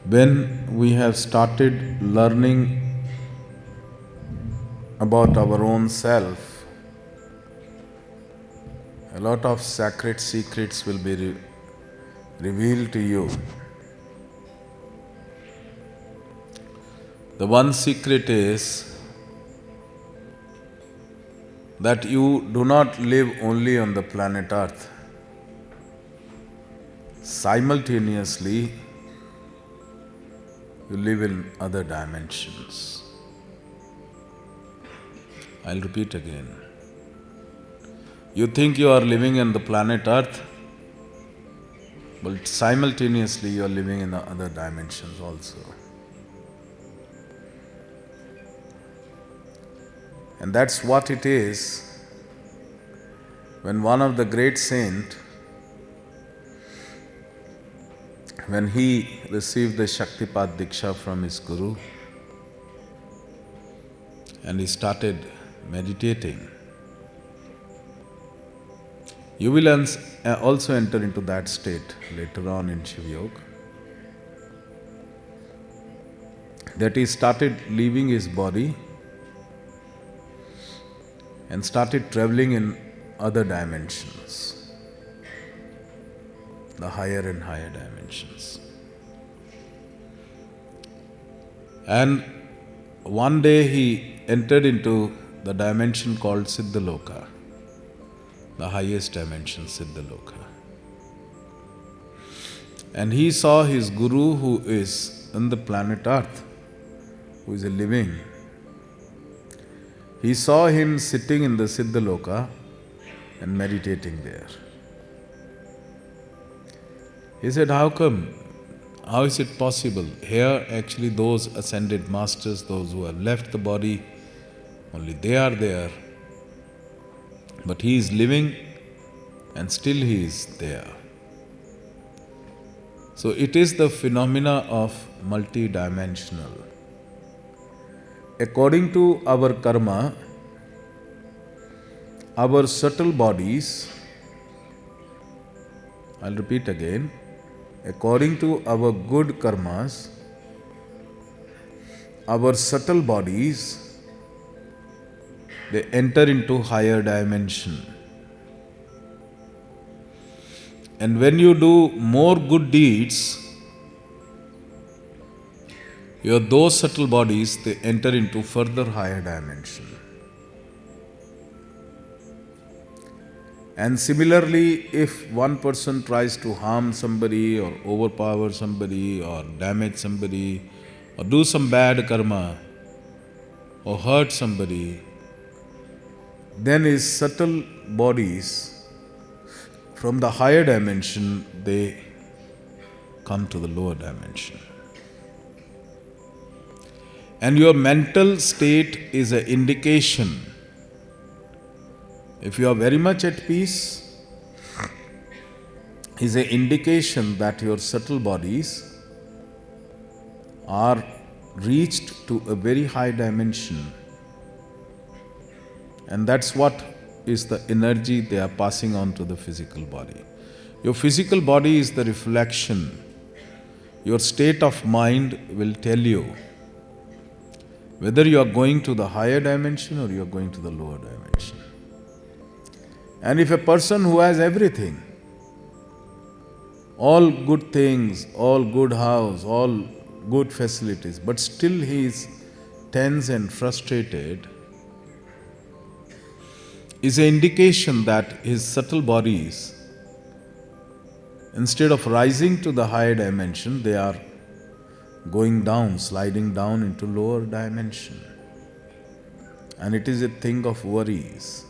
When we have started learning about our own self, a lot of sacred secrets will be revealed to you. The one secret is that you do not live only on the planet Earth. Simultaneously, you live in other dimensions. I'll repeat again. You think you are living on the planet Earth, but simultaneously you are living in the other dimensions also. And that's what it is when one of the great saints, when he received the Shaktipat Diksha from his Guru and he started meditating, you will also enter into that state later on in Shiva Yoga, that he started leaving his body and started traveling in other dimensions, the higher and higher dimensions. And one day he entered into the dimension called Siddhaloka, the highest dimension, Siddhaloka. And he saw his Guru, who is on the planet Earth, who is a living. He saw him sitting in the Siddhaloka and meditating there. He said, how come? How is it possible? Here actually those ascended masters, those who have left the body, only they are there. But he is living and still he is there. So it is the phenomena of multidimensional. According to our karma, our subtle bodies, I'll repeat again, according to our good karmas, our subtle bodies, they enter into higher dimension. And when you do more good deeds, those subtle bodies, they enter into further higher dimension. And similarly, if one person tries to harm somebody or overpower somebody or damage somebody or do some bad karma or hurt somebody, then his subtle bodies from the higher dimension, they come to the lower dimension. And your mental state is an indication. If you are very much at peace, is an indication that your subtle bodies are reached to a very high dimension. And that's what is the energy they are passing on to the physical body. Your physical body is the reflection. Your state of mind will tell you whether you are going to the higher dimension or you are going to the lower dimension. And if a person who has everything, all good things, all good house, all good facilities, but still he is tense and frustrated, is an indication that his subtle bodies, instead of rising to the higher dimension, they are going down, sliding down into lower dimension. And it is a thing of worries.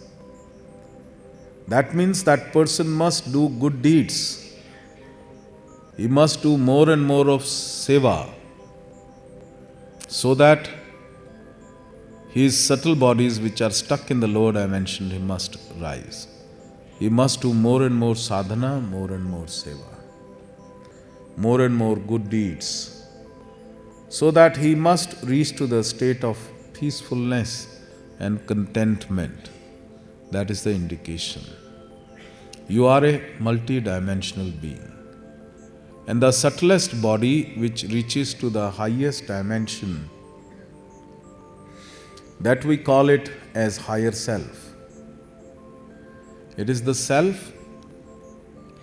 That means that person must do good deeds. He must do more and more of seva, so that his subtle bodies which are stuck in the lower dimension, he must rise. He must do more and more sadhana, more and more seva, more and more good deeds, so that he must reach to the state of peacefulness and contentment. That is the indication. You are a multi-dimensional being. And the subtlest body, which reaches to the highest dimension, that we call it as higher self. It is the self,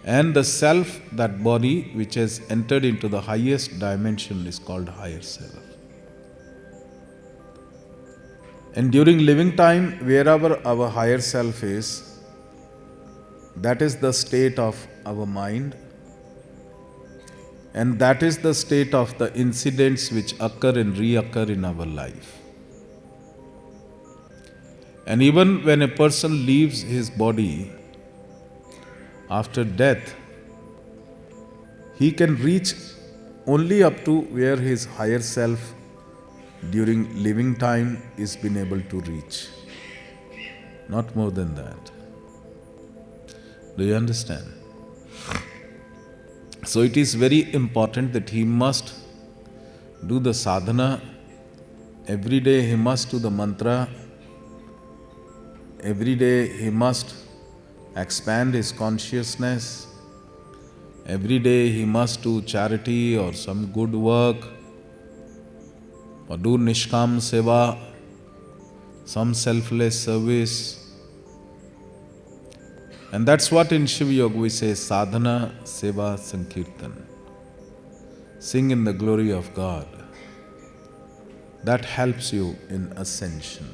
and the self, that body which has entered into the highest dimension, is called higher self. And during living time, wherever our higher self is, that is the state of our mind, and that is the state of the incidents which occur and reoccur in our life. And even when a person leaves his body after death, he can reach only up to where his higher self during living time is been able to reach. Not more than that. Do you understand? So it is very important that he must do the sadhana. Every day he must do the mantra. Every day he must expand his consciousness. Every day he must do charity or some good work, or do Nishkam Seva, some selfless service. And that's what in Shiva Yoga we say, sadhana, seva, sankirtan. Sing in the glory of God. That helps you in ascension.